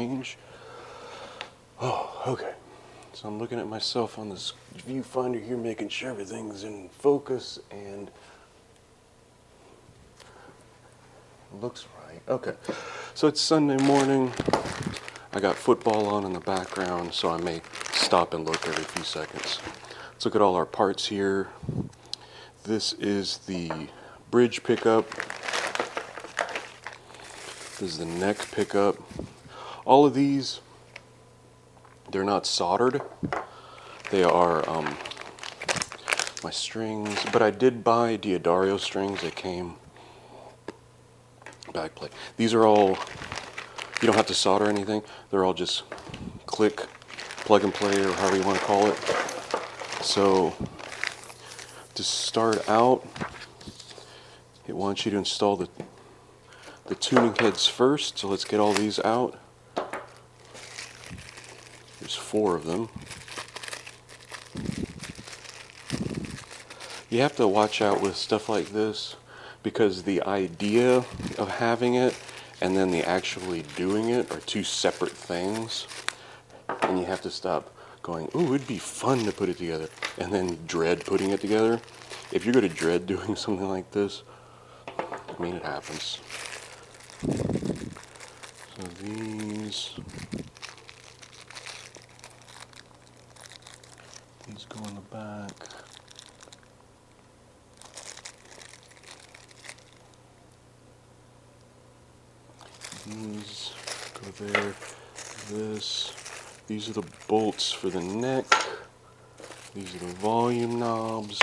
strange. Oh, okay. So I'm looking at myself on this viewfinder here, making sure everything's in focus and looks right. Okay. So it's Sunday morning. I got football on in the background, so I may stop and look every few seconds. Let's look at all our parts here. This is the bridge pickup. This is the neck pickup. All of these, they're not soldered. They are my strings, but I did buy Diodario strings that came backplate. These are all, you don't have to solder anything. They're all just click, plug and play, or however you want to call it. So to start out, it wants you to install the tuning heads first. So let's get all these out. There's 4 of them. You have to watch out with stuff like this, because the idea of having it and then the actually doing it are 2 separate things. And you have to stop going, ooh, it'd be fun to put it together, and then dread putting it together. If you're going to dread doing something like this, I mean, it happens. So these go in the back. These go there. These are the bolts for the neck. These are the volume knobs.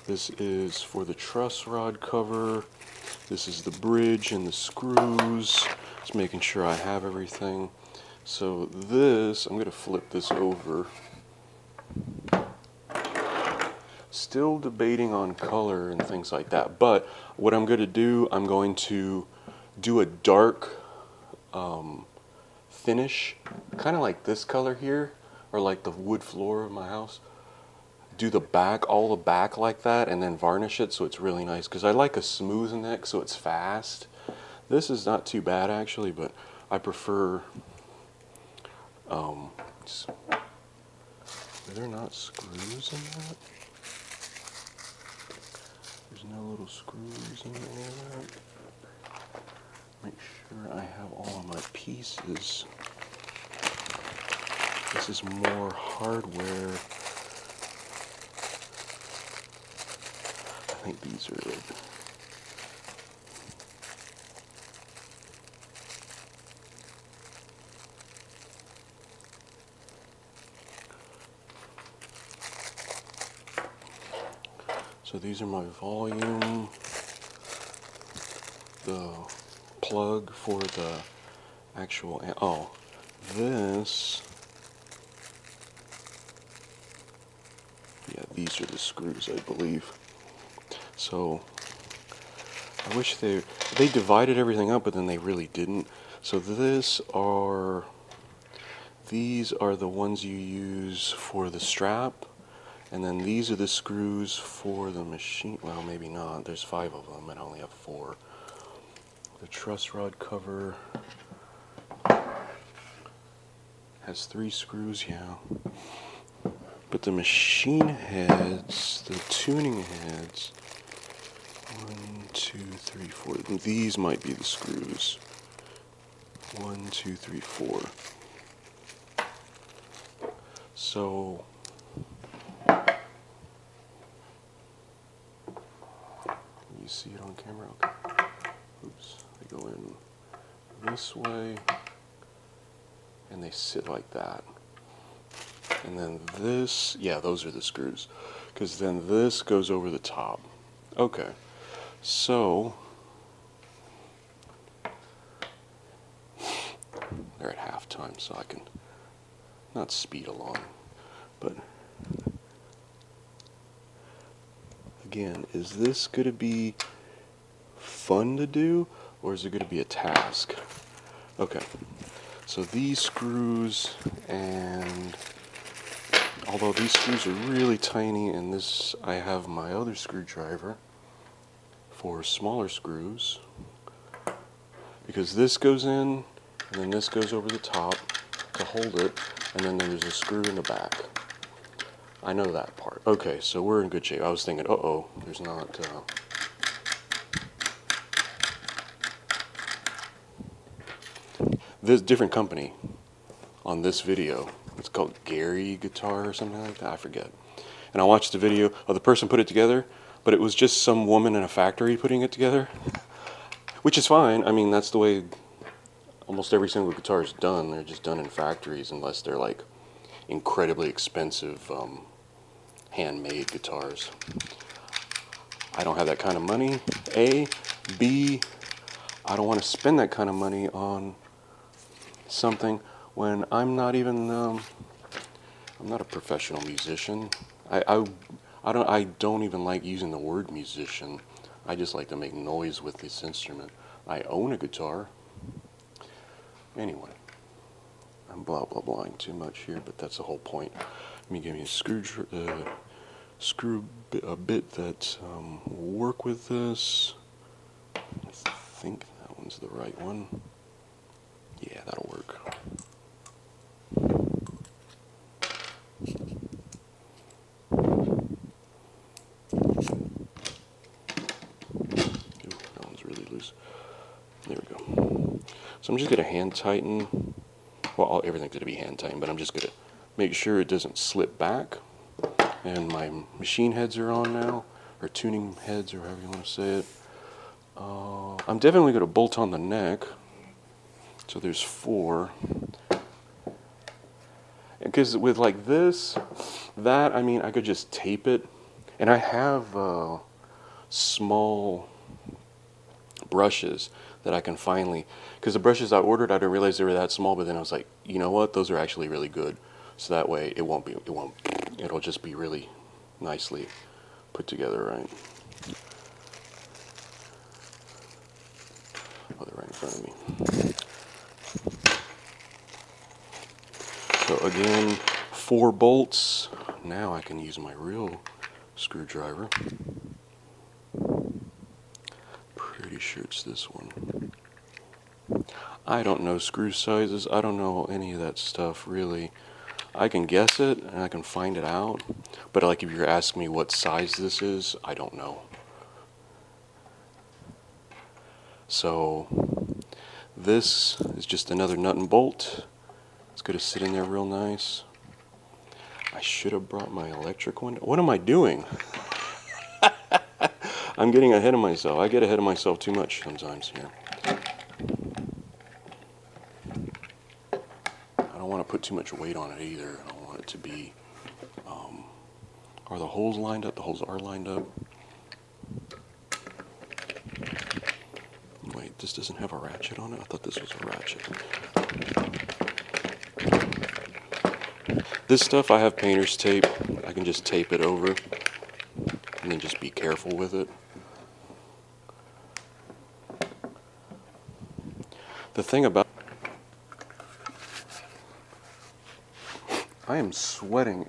This is for the truss rod cover. This is the bridge and the screws. Just making sure I have everything. So this, I'm going to flip this over. Still debating on color and things like that, but what I'm going to do, I'm going to do a dark finish, kind of like this color here, or like the wood floor of my house. Do the back, all the back like that, and then varnish it so it's really nice, because I like a smooth neck so it's fast. This is not too bad actually, but I prefer are there not screws in that? There's no little screws in any of that. Make sure I have all of my pieces. This is more hardware. I think these are it. So these are my volume, the plug for the actual, oh, this, yeah, these are the screws, I believe. So I wish they divided everything up, but then they really didn't. So these are the ones you use for the strap. And then these are the screws for the machine. Well, maybe not. There's 5 of them, and I only have 4. The truss rod cover has 3 screws, yeah. But the machine heads, the tuning heads, 1, 2, 3, 4. These might be the screws. 1, 2, 3, 4. So see it on camera? Okay. Oops. They go in this way and they sit like that. And then this, yeah, those are the screws. Because then this goes over the top. Okay. So they're at halftime, so I can not speed along, but again, is this going to be fun to do, or is it going to be a task? Okay, so these screws, and although these screws are really tiny, and this, I have my other screwdriver for smaller screws, because this goes in, and then this goes over the top to hold it, and then there's a screw in the back. I know that part. Okay, so we're in good shape. I was thinking, uh-oh, there's not... This different company on this video. It's called Gary Guitar or something like that. I forget. And I watched the video of the person put it together, but it was just some woman in a factory putting it together, which is fine. I mean, that's the way almost every single guitar is done. They're just done in factories unless they're like incredibly expensive handmade guitars. I don't have that kind of money, A. B, I don't want to spend that kind of money on something when I'm not even, I'm not a professional musician. I don't even like using the word musician. I just like to make noise with this instrument. I own a guitar. Anyway, I'm blah blah blahing too much here, but that's the whole point. Let me give you a a bit that will work with this. I think that one's the right one. Yeah, that'll work. Ooh, that one's really loose. There we go. So I'm just going to hand tighten. Well, everything's going to be hand tightened, but I'm just going to make sure it doesn't slip back. And my machine heads are on now, or tuning heads, or however you want to say it. I'm definitely going to bolt on the neck. So there's 4. Because with like this, that, I mean, I could just tape it. And I have small brushes that I can finally, because the brushes I ordered, I didn't realize they were that small, but then I was like, you know what, those are actually really good. So that way it'll just be really nicely put together, right? Oh, they're right in front of me. So again, 4 bolts. Now I can use my real screwdriver. Pretty sure it's this one. I don't know screw sizes. I don't know any of that stuff really. I can guess it and I can find it out. But like if you're asking me what size this is, I don't know. So this is just another nut and bolt. It's going to sit in there real nice. I should have brought my electric one. What am I doing? I'm getting ahead of myself. I get ahead of myself too much sometimes here. I don't want to put too much weight on it either. I don't want it to be... are the holes lined up? The holes are lined up. Wait, this doesn't have a ratchet on it? I thought this was a ratchet. This stuff I have painter's tape. I can just tape it over and then just be careful with it. The thing about... I am sweating.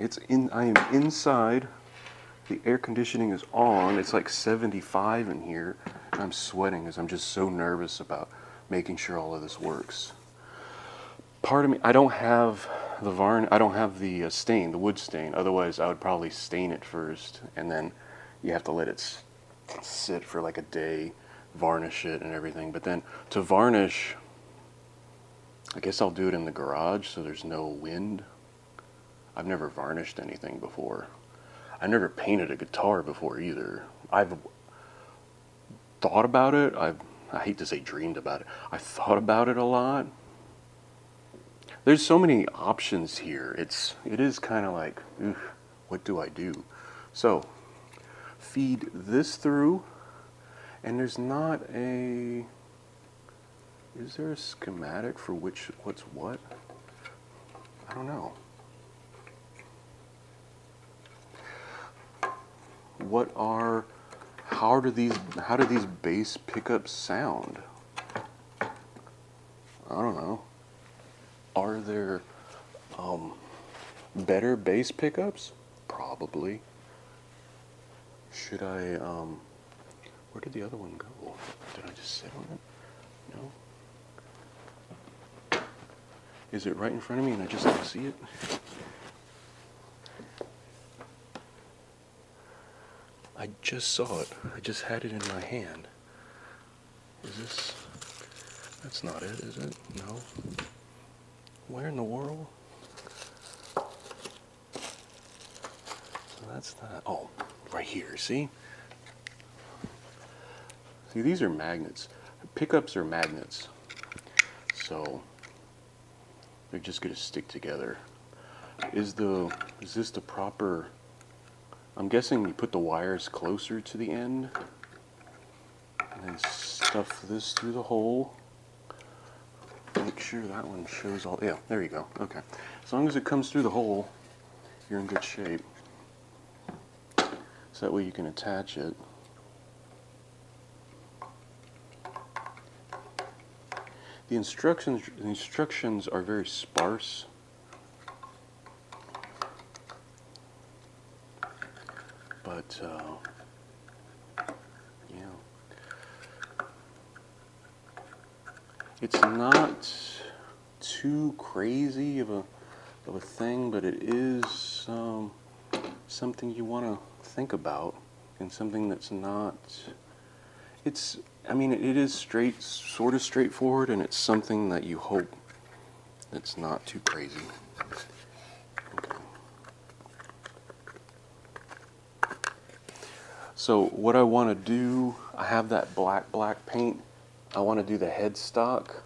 I am inside. The air conditioning is on. It's like 75 in here. And I'm sweating because I'm just so nervous about making sure all of this works. Part of me, I don't have the I don't have the stain, the wood stain. Otherwise, I would probably stain it first, and then you have to let it sit for like a day, varnish it and everything. But then to varnish, I guess I'll do it in the garage so there's no wind. I've never varnished anything before. I never painted a guitar before either. I've thought about it. I hate to say dreamed about it. I thought about it a lot. There's so many options here. It is kind of like, what do I do? So, feed this through, and there's not a... Is there a schematic for what's what? I don't know. How do these bass pickups sound? I don't know. Are there better bass pickups? Probably. Should I, where did the other one go? Did I just sit on it? No? Is it right in front of me and I just don't see it? I just saw it. I just had it in my hand. Is this... That's not it, is it? No. Where in the world? So that's that. Oh, right here, see? See, these are magnets. Pickups are magnets. So they're just going to stick together. Is this the proper... I'm guessing you put the wires closer to the end and then stuff this through the hole. Make sure that one shows all... Yeah, there you go. Okay. As long as it comes through the hole, you're in good shape. So that way you can attach it. The instructions are very sparse. But, yeah. It's not too crazy of a thing, but it is something you want to think about, and something that's not... It's... I mean, it is sort of straightforward, and it's something that you hope that's not too crazy. Okay. So what I want to do, I have that black paint. I want to do the headstock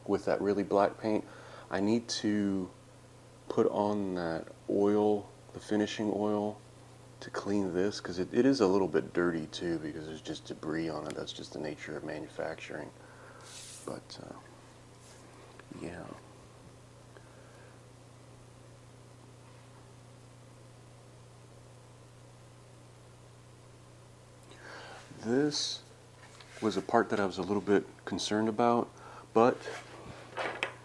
with that really black paint. I need to put on that oil, the finishing oil, to clean this, because it is a little bit dirty too, because there's just debris on it. That's just the nature of manufacturing. But yeah. This was a part that I was a little bit concerned about, but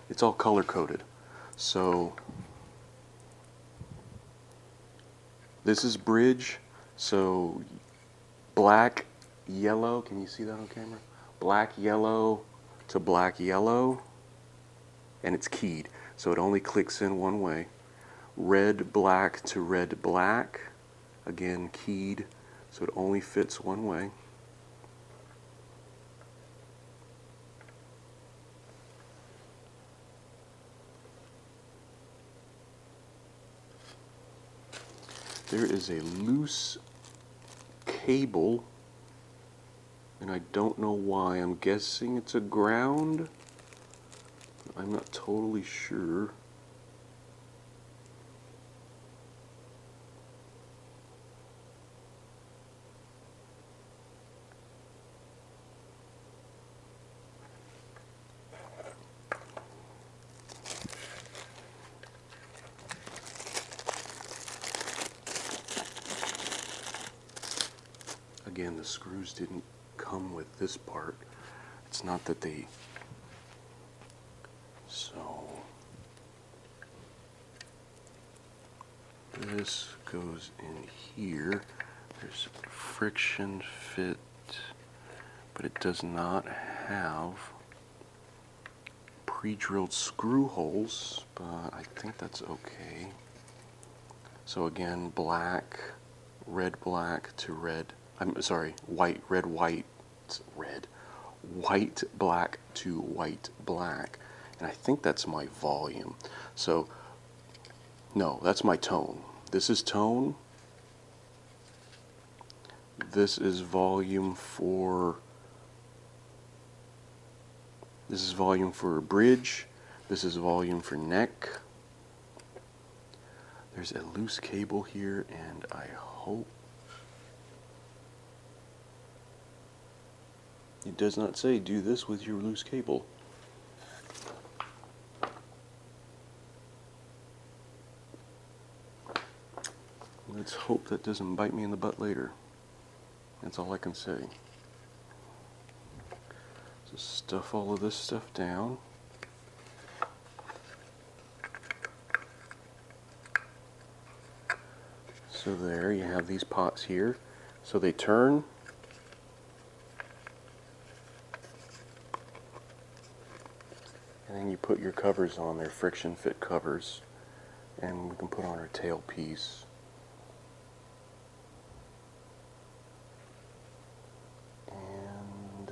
it's all color coded. So this is bridge, so black, yellow, can you see that on camera? Black, yellow to black, yellow, and it's keyed, so it only clicks in one way. Red, black to red, black, again keyed, so it only fits one way. There is a loose cable, and I don't know why. I'm guessing it's a ground. I'm not totally sure. Again, the screws didn't come with this part. It's not that they... So... this goes in here. There's friction fit, but it does not have pre-drilled screw holes, but I think that's okay. So again, black, red, black to red. I'm sorry, white, red, white, red, white, black to white, black, and I think that's my volume. So, no, that's my tone. This is tone. This is volume for. This is volume for bridge. This is volume for neck. There's a loose cable here, and I hope. It does not say do this with your loose cable. Let's hope that doesn't bite me in the butt later. That's all I can say. So stuff all of this stuff down. So there you have these pots here. So they turn. And then you put your covers on, they're friction fit covers. And we can put on our tailpiece. And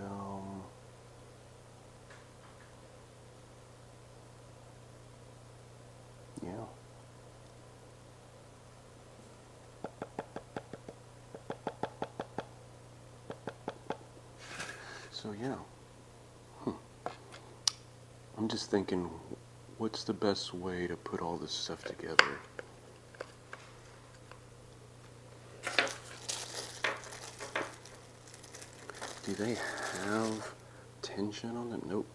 yeah. So yeah. I'm just thinking, what's the best way to put all this stuff together? Do they have tension on them? Nope.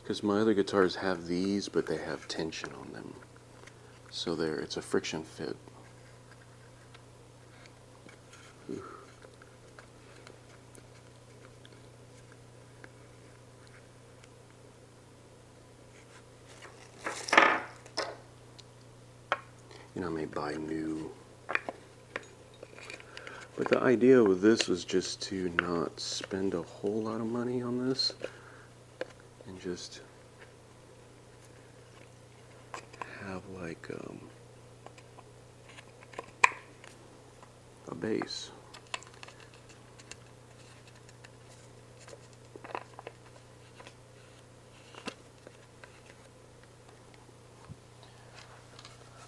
Because my other guitars have these, but they have tension on them. So it's a friction fit. Ooh. You know, I may buy new. But the idea with this was just to not spend a whole lot of money on this and just have like a base.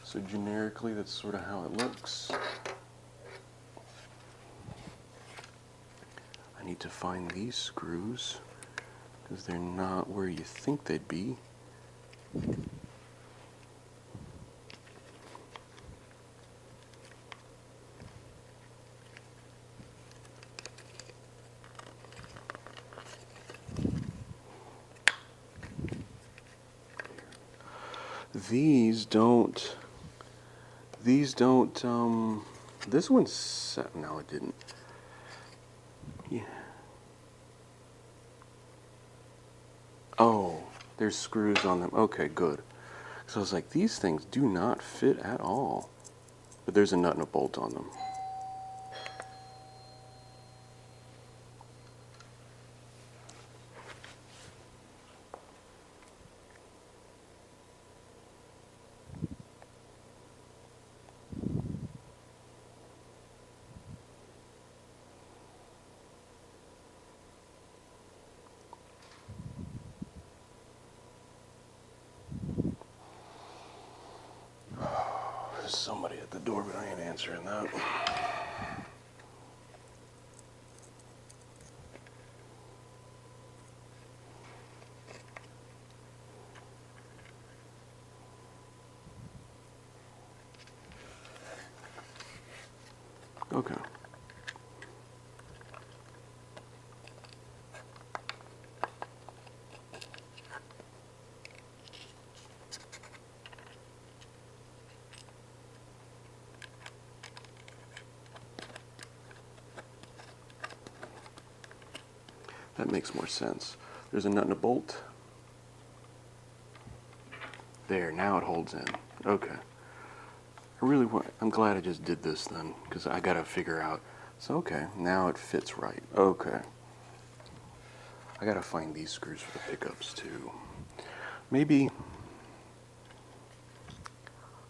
So generically, that's sort of how it looks. I need to find these screws because they're not where you think they'd be. These don't, this one set, no it didn't. Yeah. Oh, there's screws on them. Okay, good. So I was like, these things do not fit at all. But there's a nut and a bolt on them. There's somebody at the door, but I ain't answering that. Okay. That makes more sense. There's a nut and a bolt. There, now it holds in. Okay. I'm glad I just did this then, because I gotta figure out. So, okay, now it fits right. Okay. I gotta find these screws for the pickups too. Maybe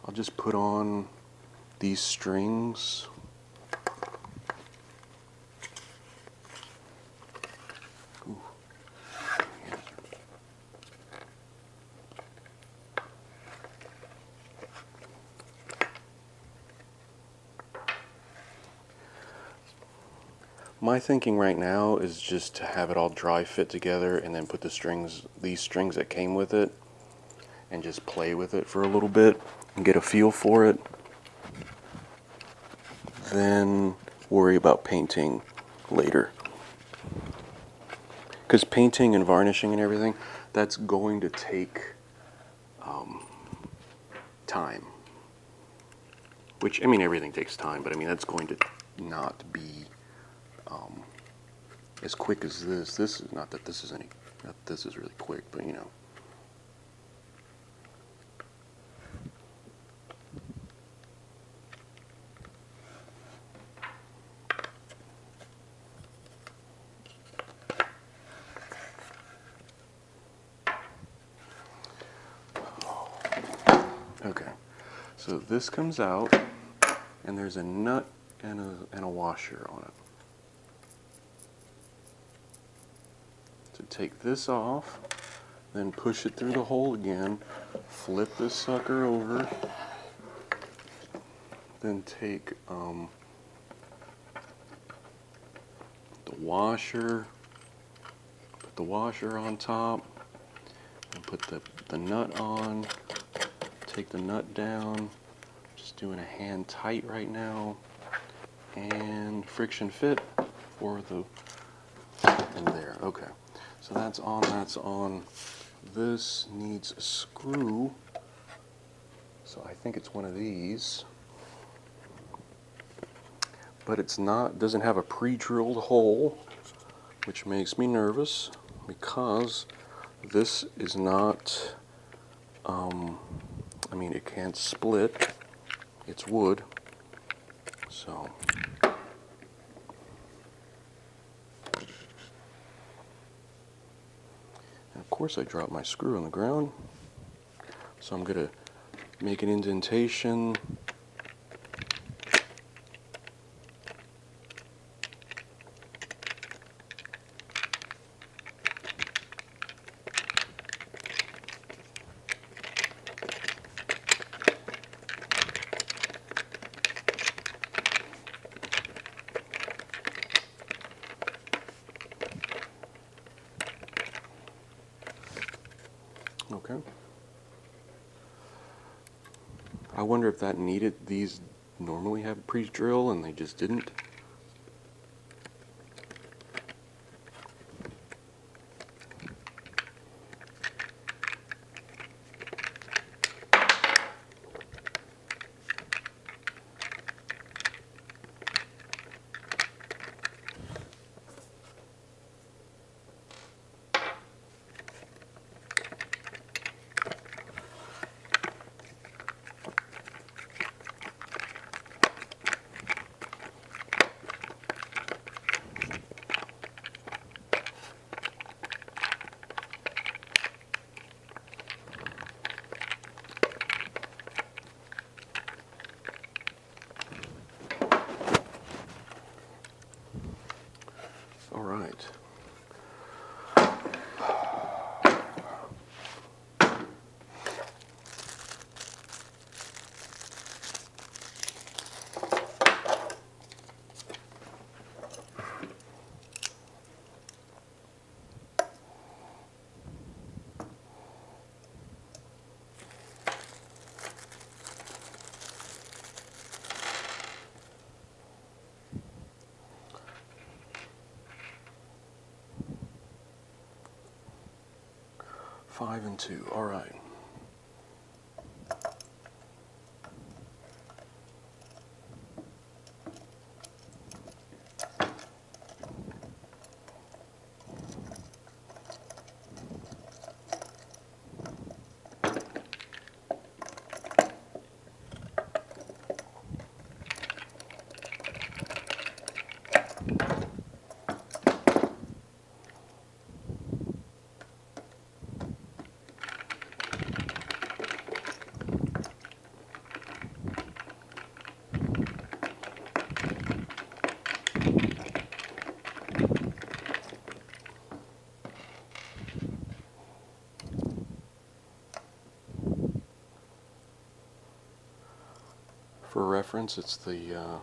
I'll just put on these strings. Ooh. Yeah. My thinking right now is just to have it all dry fit together and then put these strings that came with it, and just play with it for a little bit and get a feel for it. Then worry about painting later. Because painting and varnishing and everything, that's going to take time. Which, I mean, everything takes time, but I mean, that's going to not be as quick as this. This is not that this is this is really quick, but you know. So this comes out, and there's a nut and a washer on it. So take this off, then push it through the hole again, flip this sucker over, then take the washer, put the washer on top, and put the nut on, take the nut down, just doing a hand tight right now, and friction fit for the, in there, okay. So that's on, that's on. This needs a screw, so I think it's one of these. But it's not, doesn't have a pre-drilled hole, which makes me nervous because this is not, I mean, it can't split, it's wood, so. And of course I dropped my screw on the ground, so I'm gonna make an indentation. Okay. I wonder if that needed, these normally have pre-drill and they just didn't. All right. Five and two, all right. For reference, it's the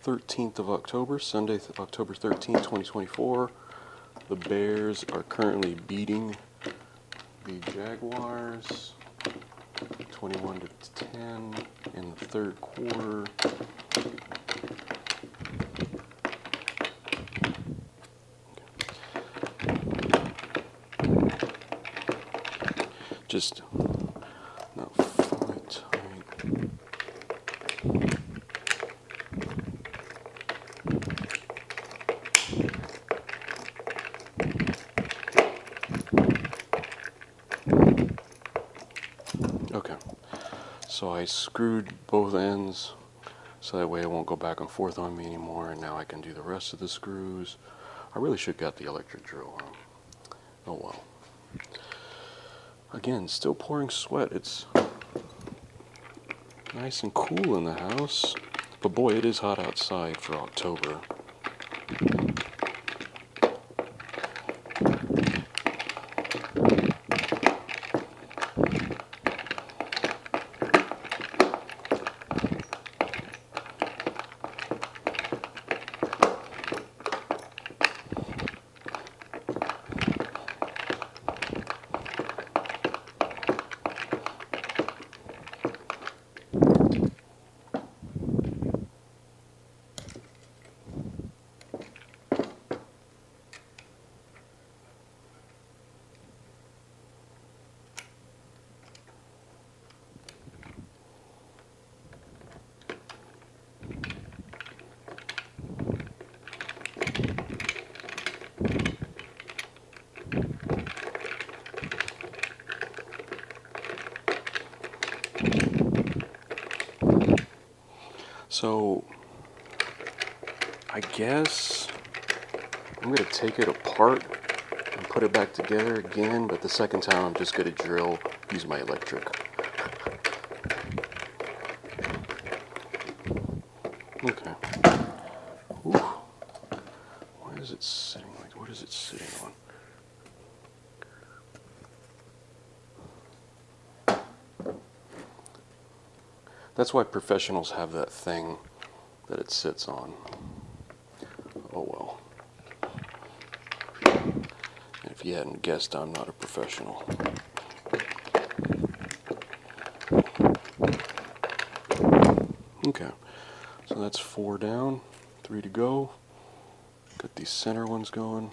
13th of October, Sunday, October 13th, 2024. The Bears are currently beating the Jaguars 21-10 in the third quarter. Just not fully tight. Okay, so I screwed both ends so that way it won't go back and forth on me anymore, and now I can do the rest of the screws. I really should have got the electric drill on. Oh well. Again, still pouring sweat. It's Nice and cool in the house. But boy, it is hot outside for October. So, I guess I'm going to take it apart and put it back together again, but the second time I'm just going to use my electric. Okay. Ooh. Why is it sitting like, what is it sitting on? That's why professionals have that thing that it sits on. Oh well. And if you hadn't guessed, I'm not a professional. Okay, so that's 4 down, 3 to go. Got these center ones going.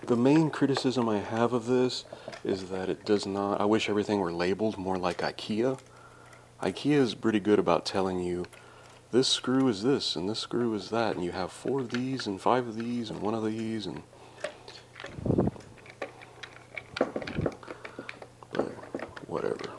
The main criticism I have of this is that it does not, I wish everything were labeled more like IKEA. IKEA is pretty good about telling you this screw is this and this screw is that, and you have 4 of these and 5 of these and 1 of these, and but whatever.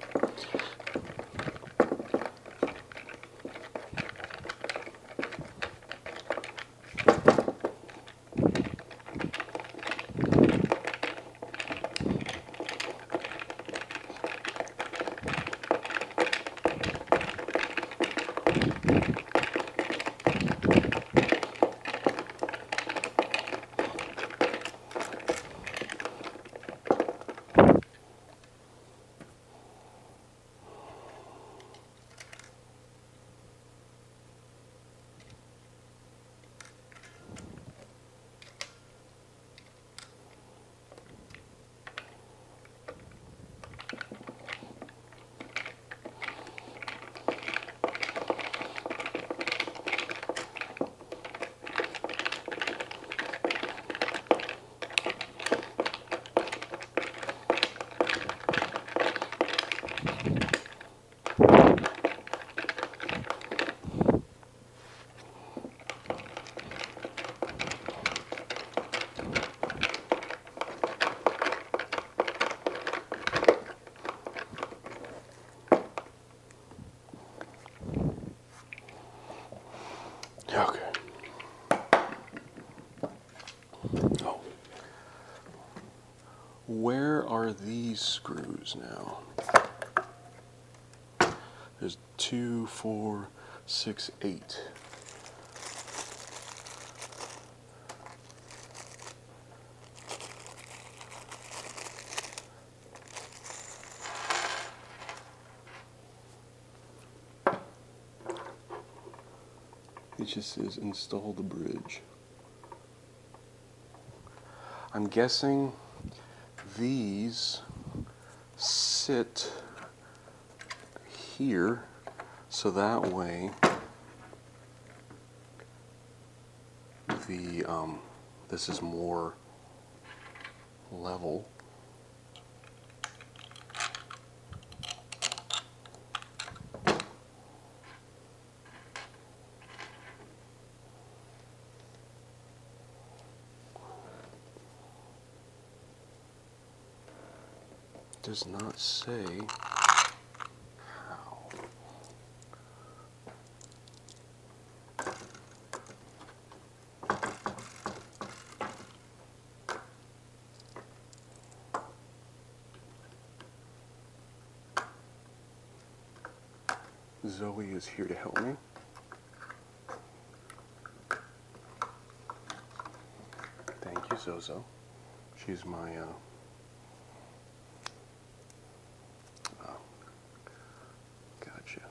Okay. Oh. Where are these screws now? There's 2, 4, 6, 8. It just says install the bridge. I'm guessing these sit here, so that way the this is more level. does not say how. Zoe is here to help me. Thank you, Zozo. She's my gotcha.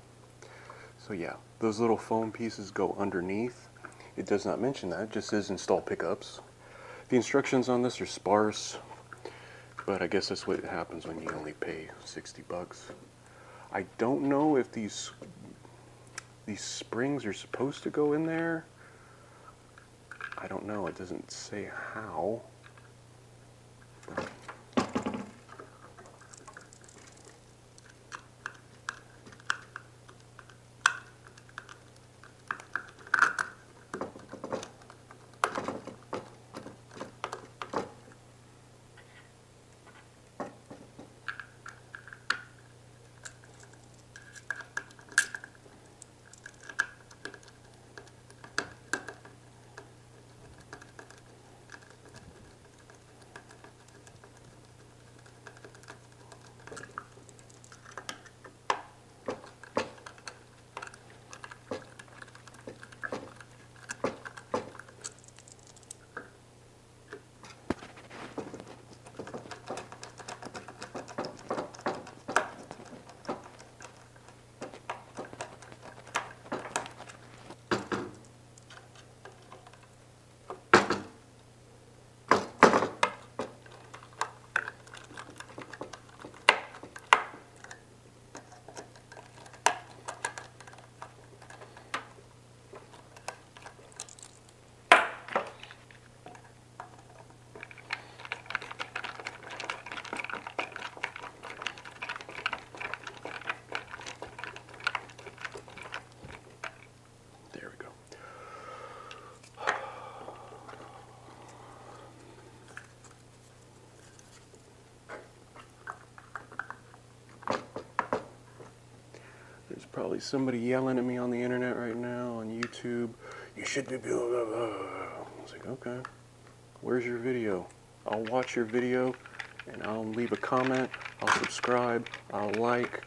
So yeah, those little foam pieces go underneath. It does not mention that, it just says install pickups. The instructions on this are sparse, but I guess that's what happens when you only pay 60 bucks. I don't know if these springs are supposed to go in there. I don't know, it doesn't say how. There's probably somebody yelling at me on the internet right now on YouTube. You should be blah, blah, blah. I was like, okay, where's your video? I'll watch your video and I'll leave a comment, I'll subscribe, I'll like.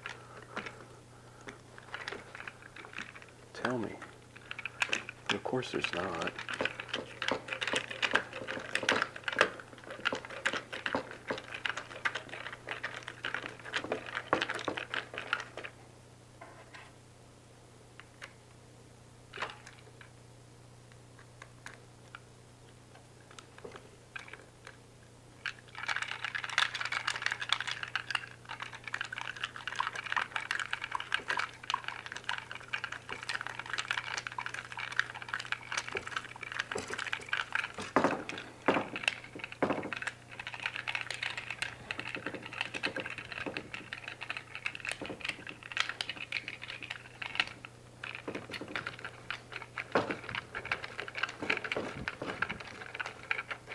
Tell me. And of course there's not.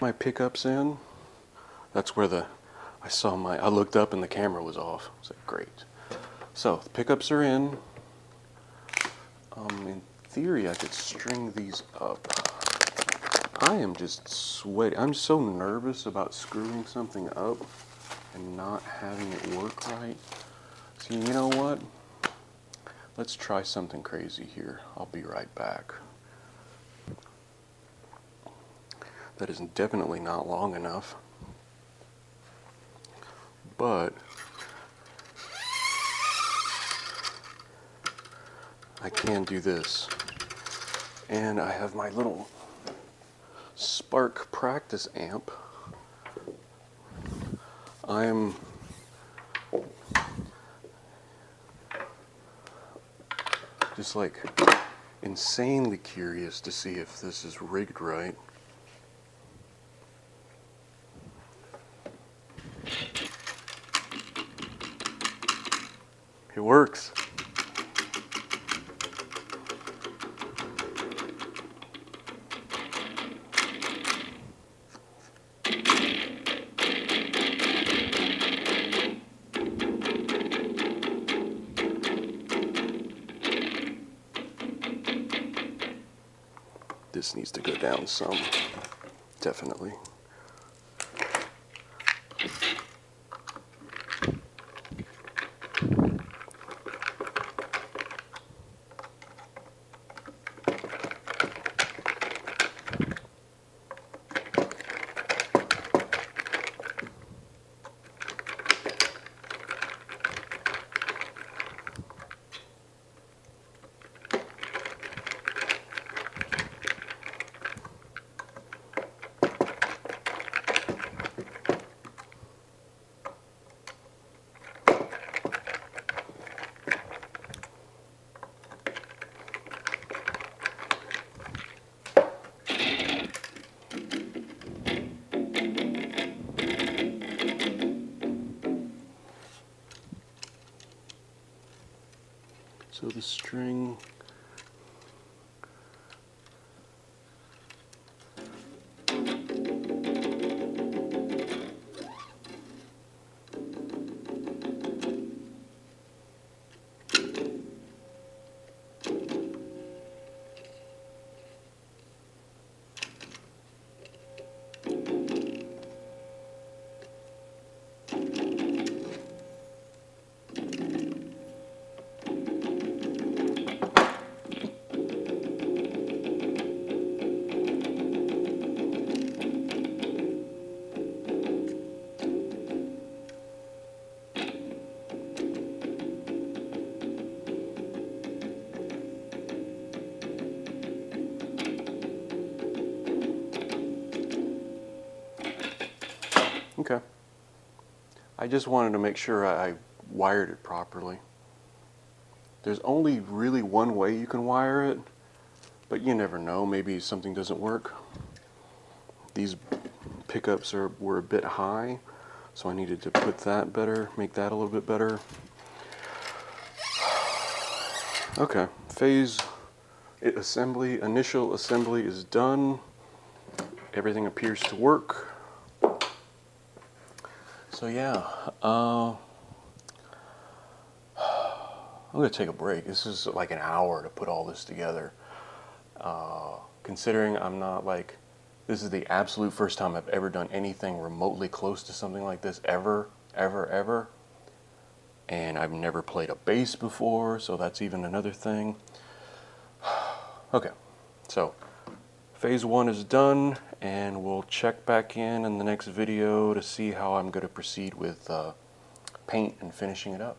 My pickups in. That's where I looked up and the camera was off. I was like, great. So the pickups are in. In theory, I could string these up. I am just sweaty. I'm so nervous about screwing something up and not having it work right. So you know what? Let's try something crazy here. I'll be right back. That is definitely not long enough, but I can do this. And I have my little Spark practice amp. I'm just like insanely curious to see if this is rigged right. It works. this needs to go down some, definitely. So the string, okay. I just wanted to make sure I wired it properly. There's only really one way you can wire it, but you never know, maybe something doesn't work. These pickups were a bit high, so I needed to put that better, make that a little bit better. Okay, initial assembly is done. Everything appears to work. So yeah, I'm gonna take a break. This is like an hour to put all this together. Considering I'm not like, this is the absolute first time I've ever done anything remotely close to something like this ever. And I've never played a bass before, so that's even another thing. Okay, so phase 1 is done, and we'll check back in the next video to see how I'm going to proceed with paint and finishing it up.